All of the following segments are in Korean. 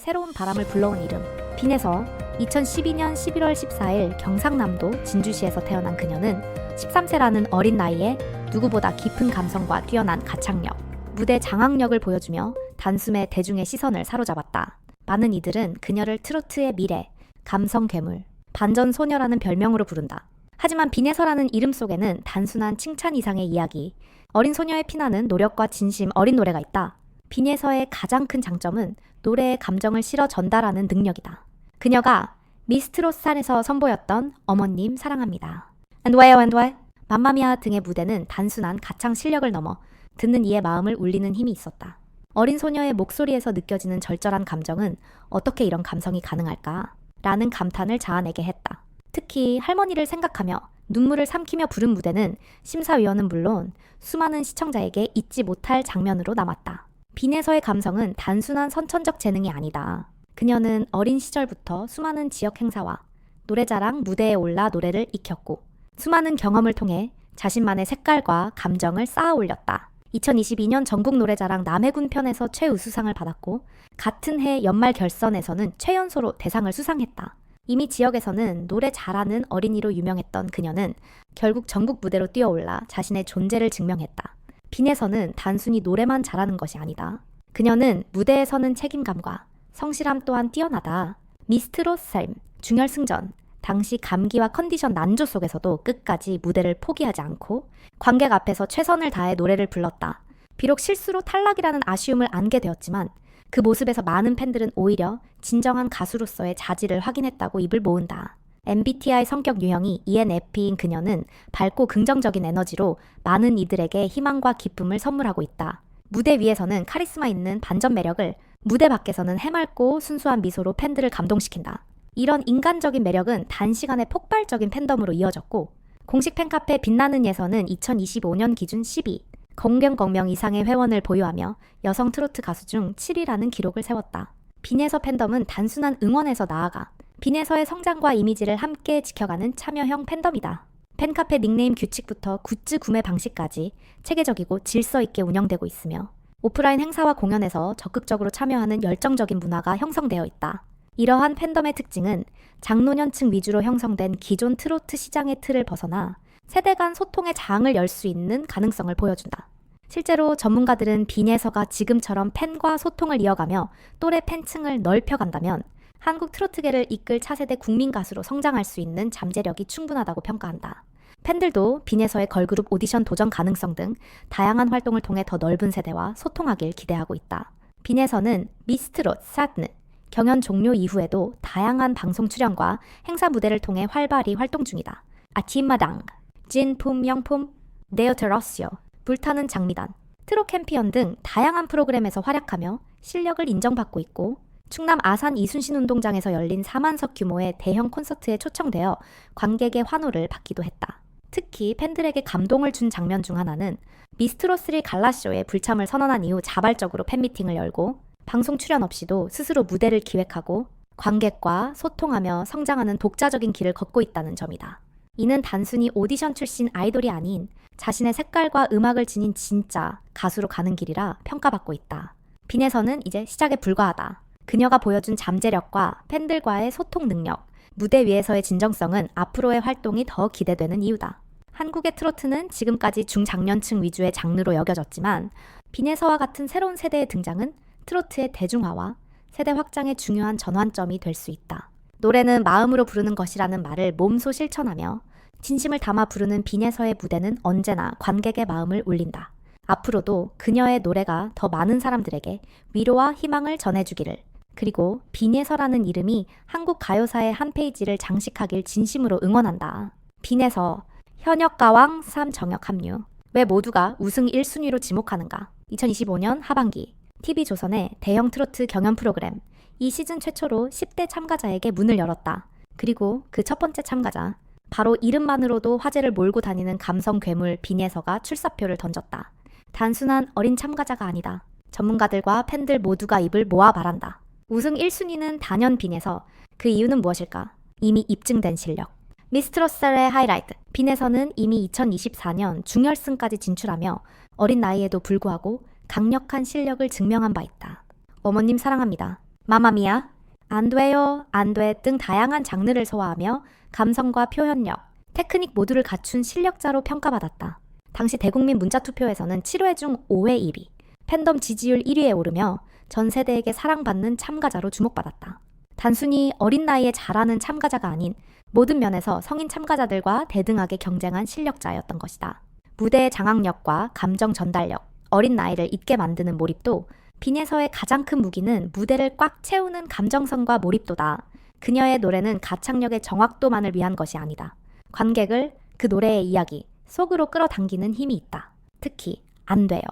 새로운 바람을 불러온 이름 빈에서 2012년 11월 14일 경상남도 진주시에서 태어난 그녀는 13세라는 어린 나이에 누구보다 깊은 감성과 뛰어난 가창력, 무대 장악력을 보여주며 단숨에 대중의 시선을 사로잡았다. 많은 이들은 그녀를 트로트의 미래, 감성 괴물, 반전 소녀라는 별명으로 부른다. 하지만 빈에서라는 이름 속에는 단순한 칭찬 이상의 이야기, 어린 소녀의 피나는 노력과 진심 어린 노래가 있다. 빈에서의 가장 큰 장점은 노래의 감정을 실어 전달하는 능력이다. 그녀가 미스트롯산에서 선보였던 어머님 사랑합니다, And Why 맘마미아 등의 무대는 단순한 가창 실력을 넘어 듣는 이의 마음을 울리는 힘이 있었다. 어린 소녀의 목소리에서 느껴지는 절절한 감정은 어떻게 이런 감성이 가능할까? 라는 감탄을 자아내게 했다. 특히 할머니를 생각하며 눈물을 삼키며 부른 무대는 심사위원은 물론 수많은 시청자에게 잊지 못할 장면으로 남았다. 빈에서의 감성은 단순한 선천적 재능이 아니다. 그녀는 어린 시절부터 수많은 지역 행사와 노래자랑 무대에 올라 노래를 익혔고 수많은 경험을 통해 자신만의 색깔과 감정을 쌓아 올렸다. 2022년 전국 노래자랑 남해군 편에서 최우수상을 받았고 같은 해 연말 결선에서는 최연소로 대상을 수상했다. 이미 지역에서는 노래 잘하는 어린이로 유명했던 그녀는 결국 전국 무대로 뛰어올라 자신의 존재를 증명했다. 빈에서는 단순히 노래만 잘하는 것이 아니다. 그녀는 무대에 서는 책임감과 성실함 또한 뛰어나다. 미스트롯 삶, 중결승전, 당시 감기와 컨디션 난조 속에서도 끝까지 무대를 포기하지 않고 관객 앞에서 최선을 다해 노래를 불렀다. 비록 실수로 탈락이라는 아쉬움을 안게 되었지만 그 모습에서 많은 팬들은 오히려 진정한 가수로서의 자질을 확인했다고 입을 모은다. MBTI 성격 유형이 ENFP인 그녀는 밝고 긍정적인 에너지로 많은 이들에게 희망과 기쁨을 선물하고 있다. 무대 위에서는 카리스마 있는 반전 매력을, 무대 밖에서는 해맑고 순수한 미소로 팬들을 감동시킨다. 이런 인간적인 매력은 단시간에 폭발적인 팬덤으로 이어졌고 공식 팬카페 빛나는 예서는 2025년 기준 10위, 공병 이상의 회원을 보유하며 여성 트로트 가수 중 7위라는 기록을 세웠다. 빈에서 팬덤은 단순한 응원에서 나아가 빈에서의 성장과 이미지를 함께 지켜가는 참여형 팬덤이다. 팬카페 닉네임 규칙부터 굿즈 구매 방식까지 체계적이고 질서 있게 운영되고 있으며 오프라인 행사와 공연에서 적극적으로 참여하는 열정적인 문화가 형성되어 있다. 이러한 팬덤의 특징은 장노년층 위주로 형성된 기존 트로트 시장의 틀을 벗어나 세대 간 소통의 장을 열 수 있는 가능성을 보여준다. 실제로 전문가들은 빈에서가 지금처럼 팬과 소통을 이어가며 또래 팬층을 넓혀간다면 한국 트로트계를 이끌 차세대 국민 가수로 성장할 수 있는 잠재력이 충분하다고 평가한다. 팬들도 빈에서의 걸그룹 오디션 도전 가능성 등 다양한 활동을 통해 더 넓은 세대와 소통하길 기대하고 있다. 빈에서는 미스트롯, 사드느, 경연 종료 이후에도 다양한 방송 출연과 행사 무대를 통해 활발히 활동 중이다. 아침마당, 진품 명품, 네오테러시오, 불타는 장미단, 트롯 캠피언 등 다양한 프로그램에서 활약하며 실력을 인정받고 있고 충남 아산 이순신 운동장에서 열린 4만석 규모의 대형 콘서트에 초청되어 관객의 환호를 받기도 했다. 특히 팬들에게 감동을 준 장면 중 하나는 미스트롯3 갈라쇼에 불참을 선언한 이후 자발적으로 팬미팅을 열고 방송 출연 없이도 스스로 무대를 기획하고 관객과 소통하며 성장하는 독자적인 길을 걷고 있다는 점이다. 이는 단순히 오디션 출신 아이돌이 아닌 자신의 색깔과 음악을 지닌 진짜 가수로 가는 길이라 평가받고 있다. 빈에서는 이제 시작에 불과하다. 그녀가 보여준 잠재력과 팬들과의 소통 능력, 무대 위에서의 진정성은 앞으로의 활동이 더 기대되는 이유다. 한국의 트로트는 지금까지 중장년층 위주의 장르로 여겨졌지만 빈에서와 같은 새로운 세대의 등장은 트로트의 대중화와 세대 확장의 중요한 전환점이 될 수 있다. 노래는 마음으로 부르는 것이라는 말을 몸소 실천하며 진심을 담아 부르는 빈에서의 무대는 언제나 관객의 마음을 울린다. 앞으로도 그녀의 노래가 더 많은 사람들에게 위로와 희망을 전해주기를, 그리고 빈에서라는 이름이 한국 가요사의 한 페이지를 장식하길 진심으로 응원한다. 빈에서 현역 가왕 3 정역 합류. 왜 모두가 우승 1순위로 지목하는가? 2025년 하반기 TV조선의 대형 트로트 경연 프로그램 이 시즌 최초로 10대 참가자에게 문을 열었다. 그리고 그 첫 번째 참가자, 바로 이름만으로도 화제를 몰고 다니는 감성 괴물 빈에서가 출사표를 던졌다. 단순한 어린 참가자가 아니다. 전문가들과 팬들 모두가 입을 모아 말한다. 우승 1순위는 단연 빈에서. 그 이유는 무엇일까? 이미 입증된 실력. 미스트롯살의 하이라이트. 빈에서는 이미 2024년 중결승까지 진출하며 어린 나이에도 불구하고 강력한 실력을 증명한 바 있다. 어머님 사랑합니다, 마마미아, 안 돼요, 안 돼 등 다양한 장르를 소화하며 감성과 표현력, 테크닉 모두를 갖춘 실력자로 평가받았다. 당시 대국민 문자투표에서는 7회 중 5회 1위, 팬덤 지지율 1위에 오르며 전 세대에게 사랑받는 참가자로 주목받았다. 단순히 어린 나이에 잘하는 참가자가 아닌 모든 면에서 성인 참가자들과 대등하게 경쟁한 실력자였던 것이다. 무대의 장악력과 감정 전달력, 어린 나이를 잊게 만드는 몰입도, 빈에서의 가장 큰 무기는 무대를 꽉 채우는 감정성과 몰입도다. 그녀의 노래는 가창력의 정확도만을 위한 것이 아니다. 관객을 그 노래의 이야기 속으로 끌어당기는 힘이 있다. 특히 안 돼요,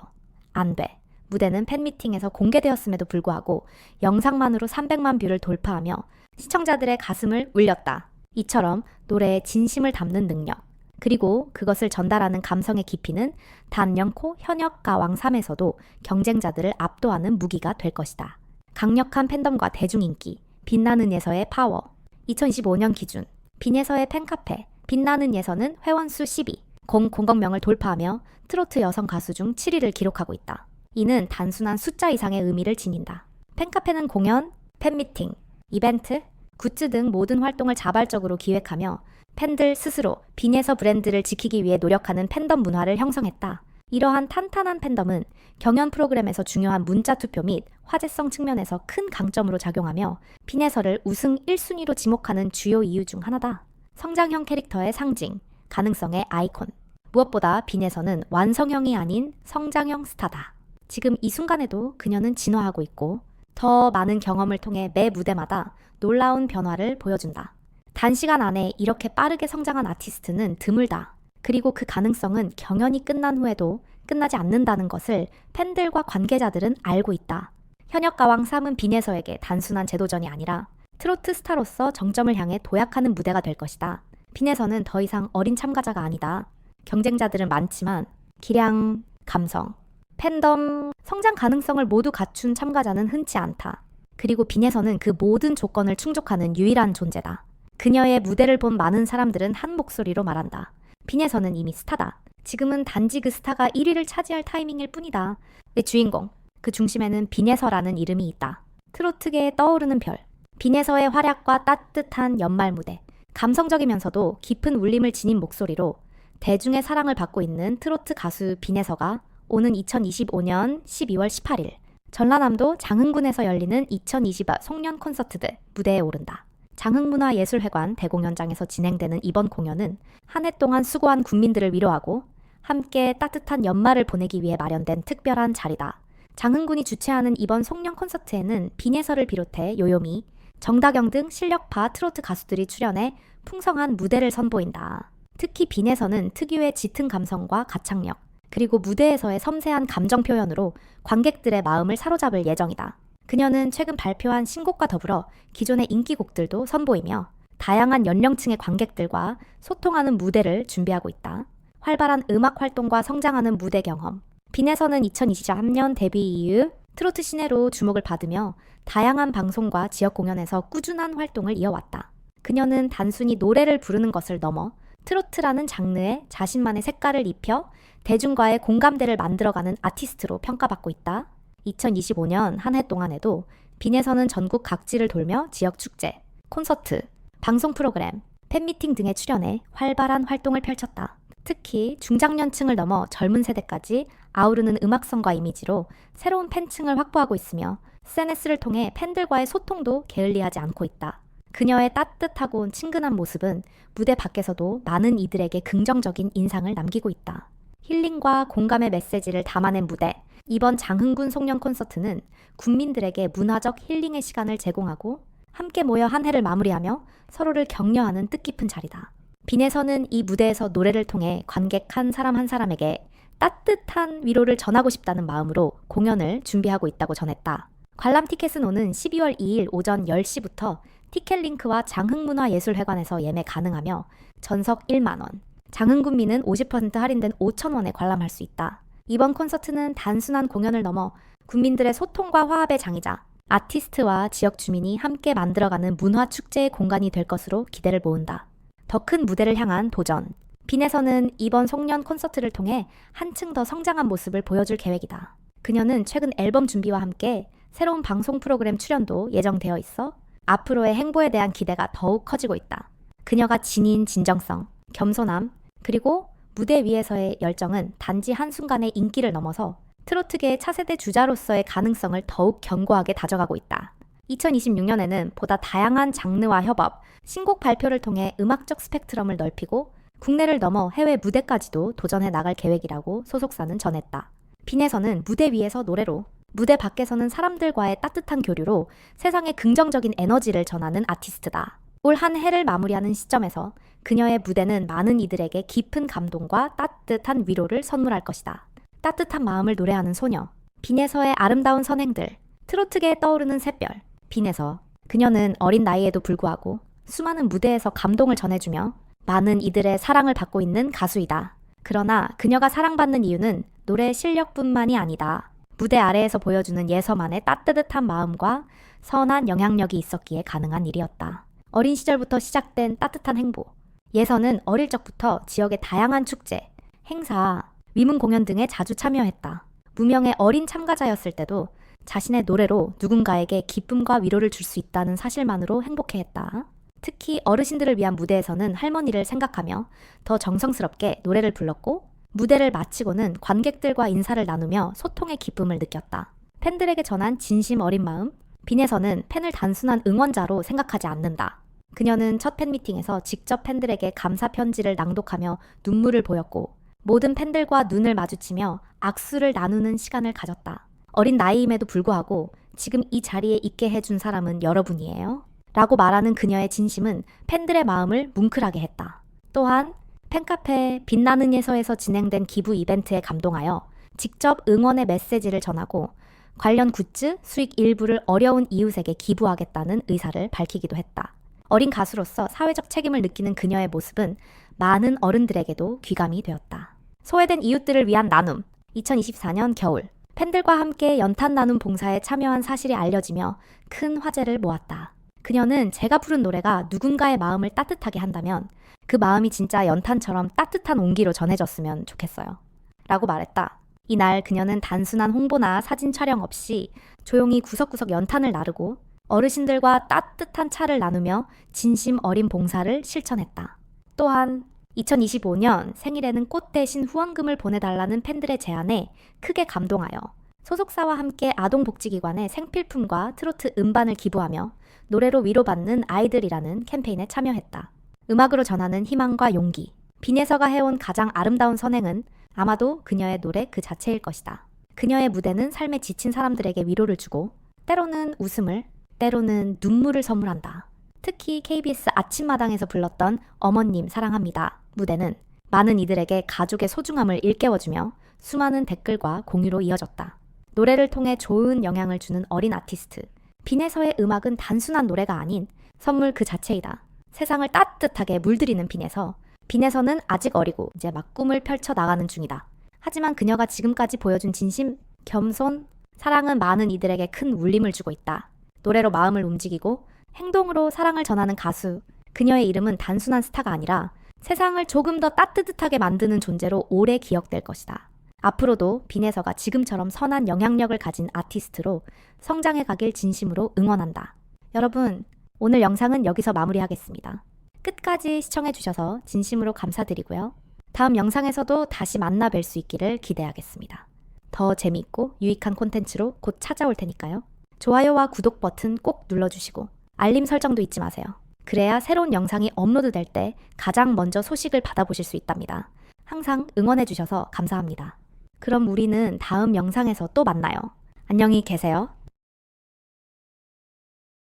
안 돼. 무대는 팬미팅에서 공개되었음에도 불구하고 영상만으로 300만 뷰를 돌파하며 시청자들의 가슴을 울렸다. 이처럼 노래에 진심을 담는 능력, 그리고 그것을 전달하는 감성의 깊이는 단연코 현역 가왕 3에서도 경쟁자들을 압도하는 무기가 될 것이다. 강력한 팬덤과 대중인기, 빛나는 예서의 파워. 2025년 기준 빈예서의 팬카페 빛나는 예서는 회원수 12, 000명을 돌파하며 트로트 여성 가수 중 7위를 기록하고 있다. 이는 단순한 숫자 이상의 의미를 지닌다. 팬카페는 공연, 팬미팅, 이벤트, 굿즈 등 모든 활동을 자발적으로 기획하며 팬들 스스로 빈예서 브랜드를 지키기 위해 노력하는 팬덤 문화를 형성했다. 이러한 탄탄한 팬덤은 경연 프로그램에서 중요한 문자 투표 및 화제성 측면에서 큰 강점으로 작용하며 빈예서를 우승 1순위로 지목하는 주요 이유 중 하나다. 성장형 캐릭터의 상징, 가능성의 아이콘. 무엇보다 빈예서는 완성형이 아닌 성장형 스타다. 지금 이 순간에도 그녀는 진화하고 있고 더 많은 경험을 통해 매 무대마다 놀라운 변화를 보여준다. 단시간 안에 이렇게 빠르게 성장한 아티스트는 드물다. 그리고 그 가능성은 경연이 끝난 후에도 끝나지 않는다는 것을 팬들과 관계자들은 알고 있다. 현역 가왕 3은 빈예서에게 단순한 재도전이 아니라 트로트 스타로서 정점을 향해 도약하는 무대가 될 것이다. 빈예서는 더 이상 어린 참가자가 아니다. 경쟁자들은 많지만 기량, 감성, 팬덤, 성장 가능성을 모두 갖춘 참가자는 흔치 않다. 그리고 빈예서는 그 모든 조건을 충족하는 유일한 존재다. 그녀의 무대를 본 많은 사람들은 한 목소리로 말한다. 빈예서는 이미 스타다. 지금은 단지 그 스타가 1위를 차지할 타이밍일 뿐이다. 내 주인공, 그 중심에는 빈예서라는 이름이 있다. 트로트계에 떠오르는 별, 빈예서의 활약과 따뜻한 연말 무대, 감성적이면서도 깊은 울림을 지닌 목소리로 대중의 사랑을 받고 있는 트로트 가수 빈예서가 오는 2025년 12월 18일 전라남도 장흥군에서 열리는 2025 송년 콘서트들 무대에 오른다. 장흥문화예술회관 대공연장에서 진행되는 이번 공연은 한 해 동안 수고한 국민들을 위로하고 함께 따뜻한 연말을 보내기 위해 마련된 특별한 자리다. 장흥군이 주최하는 이번 송년 콘서트에는 빈예서를 비롯해 요요미, 정다경 등 실력파 트로트 가수들이 출연해 풍성한 무대를 선보인다. 특히 빈예서는 특유의 짙은 감성과 가창력, 그리고 무대에서의 섬세한 감정 표현으로 관객들의 마음을 사로잡을 예정이다. 그녀는 최근 발표한 신곡과 더불어 기존의 인기곡들도 선보이며 다양한 연령층의 관객들과 소통하는 무대를 준비하고 있다. 활발한 음악 활동과 성장하는 무대 경험. 빈예서는 2023년 데뷔 이후 트로트 신예로 주목을 받으며 다양한 방송과 지역 공연에서 꾸준한 활동을 이어왔다. 그녀는 단순히 노래를 부르는 것을 넘어 트로트라는 장르에 자신만의 색깔을 입혀 대중과의 공감대를 만들어가는 아티스트로 평가받고 있다. 2025년 한 해 동안에도 빈예서는 전국 각지를 돌며 지역 축제, 콘서트, 방송 프로그램, 팬미팅 등에 출연해 활발한 활동을 펼쳤다. 특히 중장년층을 넘어 젊은 세대까지 아우르는 음악성과 이미지로 새로운 팬층을 확보하고 있으며 SNS를 통해 팬들과의 소통도 게을리하지 않고 있다. 그녀의 따뜻하고 친근한 모습은 무대 밖에서도 많은 이들에게 긍정적인 인상을 남기고 있다. 힐링과 공감의 메시지를 담아낸 무대. 이번 장흥군 송년 콘서트는 국민들에게 문화적 힐링의 시간을 제공하고 함께 모여 한 해를 마무리하며 서로를 격려하는 뜻깊은 자리다. 빈예서는 이 무대에서 노래를 통해 관객 한 사람에게 따뜻한 위로를 전하고 싶다는 마음으로 공연을 준비하고 있다고 전했다. 관람 티켓은 오는 12월 2일 오전 10시부터 티켓링크와 장흥문화예술회관에서 예매 가능하며 전석 1만 원, 장흥군민은 50% 할인된 5,000원에 관람할 수 있다. 이번 콘서트는 단순한 공연을 넘어 국민들의 소통과 화합의 장이자 아티스트와 지역 주민이 함께 만들어가는 문화축제의 공간이 될 것으로 기대를 모은다. 더 큰 무대를 향한 도전. 빈에서는 이번 송년 콘서트를 통해 한층 더 성장한 모습을 보여줄 계획이다. 그녀는 최근 앨범 준비와 함께 새로운 방송 프로그램 출연도 예정되어 있어 앞으로의 행보에 대한 기대가 더욱 커지고 있다. 그녀가 지닌 진정성, 겸손함, 그리고 무대 위에서의 열정은 단지 한순간의 인기를 넘어서 트로트계의 차세대 주자로서의 가능성을 더욱 견고하게 다져가고 있다. 2026년에는 보다 다양한 장르와 협업, 신곡 발표를 통해 음악적 스펙트럼을 넓히고 국내를 넘어 해외 무대까지도 도전해 나갈 계획이라고 소속사는 전했다. 빈에서는 무대 위에서 노래로, 무대 밖에서는 사람들과의 따뜻한 교류로 세상에 긍정적인 에너지를 전하는 아티스트다. 올 한 해를 마무리하는 시점에서 그녀의 무대는 많은 이들에게 깊은 감동과 따뜻한 위로를 선물할 것이다. 따뜻한 마음을 노래하는 소녀, 빈에서의 아름다운 선행들, 트로트계에 떠오르는 샛별, 빈에서. 그녀는 어린 나이에도 불구하고 수많은 무대에서 감동을 전해주며 많은 이들의 사랑을 받고 있는 가수이다. 그러나 그녀가 사랑받는 이유는 노래 실력뿐만이 아니다. 무대 아래에서 보여주는 예서만의 따뜻한 마음과 선한 영향력이 있었기에 가능한 일이었다. 어린 시절부터 시작된 따뜻한 행보. 예서는 어릴 적부터 지역의 다양한 축제, 행사, 위문 공연 등에 자주 참여했다. 무명의 어린 참가자였을 때도 자신의 노래로 누군가에게 기쁨과 위로를 줄 수 있다는 사실만으로 행복해했다. 특히 어르신들을 위한 무대에서는 할머니를 생각하며 더 정성스럽게 노래를 불렀고 무대를 마치고는 관객들과 인사를 나누며 소통의 기쁨을 느꼈다. 팬들에게 전한 진심 어린 마음, 빈에서는 팬을 단순한 응원자로 생각하지 않는다. 그녀는 첫 팬미팅에서 직접 팬들에게 감사 편지를 낭독하며 눈물을 보였고 모든 팬들과 눈을 마주치며 악수를 나누는 시간을 가졌다. 어린 나이임에도 불구하고 지금 이 자리에 있게 해준 사람은 여러분이에요. 라고 말하는 그녀의 진심은 팬들의 마음을 뭉클하게 했다. 또한 팬카페 빛나는 예서에서 진행된 기부 이벤트에 감동하여 직접 응원의 메시지를 전하고 관련 굿즈 수익 일부를 어려운 이웃에게 기부하겠다는 의사를 밝히기도 했다. 어린 가수로서 사회적 책임을 느끼는 그녀의 모습은 많은 어른들에게도 귀감이 되었다. 소외된 이웃들을 위한 나눔. 2024년 겨울 팬들과 함께 연탄 나눔 봉사에 참여한 사실이 알려지며 큰 화제를 모았다. 그녀는 제가 부른 노래가 누군가의 마음을 따뜻하게 한다면 그 마음이 진짜 연탄처럼 따뜻한 온기로 전해졌으면 좋겠어요. 라고 말했다. 이날 그녀는 단순한 홍보나 사진 촬영 없이 조용히 구석구석 연탄을 나르고 어르신들과 따뜻한 차를 나누며 진심 어린 봉사를 실천했다. 또한 2025년 생일에는 꽃 대신 후원금을 보내달라는 팬들의 제안에 크게 감동하여 소속사와 함께 아동복지기관에 생필품과 트로트 음반을 기부하며 노래로 위로받는 아이들이라는 캠페인에 참여했다. 음악으로 전하는 희망과 용기. 빈에서가 해온 가장 아름다운 선행은 아마도 그녀의 노래 그 자체일 것이다. 그녀의 무대는 삶에 지친 사람들에게 위로를 주고 때로는 웃음을, 때로는 눈물을 선물한다. 특히 KBS 아침마당에서 불렀던 어머님 사랑합니다 무대는 많은 이들에게 가족의 소중함을 일깨워주며 수많은 댓글과 공유로 이어졌다. 노래를 통해 좋은 영향을 주는 어린 아티스트. 빈에서의 음악은 단순한 노래가 아닌 선물 그 자체이다. 세상을 따뜻하게 물들이는 빈에서. 빈에서는 아직 어리고 이제 막 꿈을 펼쳐 나가는 중이다. 하지만 그녀가 지금까지 보여준 진심, 겸손, 사랑은 많은 이들에게 큰 울림을 주고 있다. 노래로 마음을 움직이고 행동으로 사랑을 전하는 가수. 그녀의 이름은 단순한 스타가 아니라 세상을 조금 더 따뜻하게 만드는 존재로 오래 기억될 것이다. 앞으로도 빈에서가 지금처럼 선한 영향력을 가진 아티스트로 성장해 가길 진심으로 응원한다. 여러분, 오늘 영상은 여기서 마무리하겠습니다. 끝까지 시청해주셔서 진심으로 감사드리고요. 다음 영상에서도 다시 만나 뵐 수 있기를 기대하겠습니다. 더 재미있고 유익한 콘텐츠로 곧 찾아올 테니까요. 좋아요와 구독 버튼 꼭 눌러주시고 알림 설정도 잊지 마세요. 그래야 새로운 영상이 업로드될 때 가장 먼저 소식을 받아보실 수 있답니다. 항상 응원해주셔서 감사합니다. 그럼 우리는 다음 영상에서 또 만나요. 안녕히 계세요.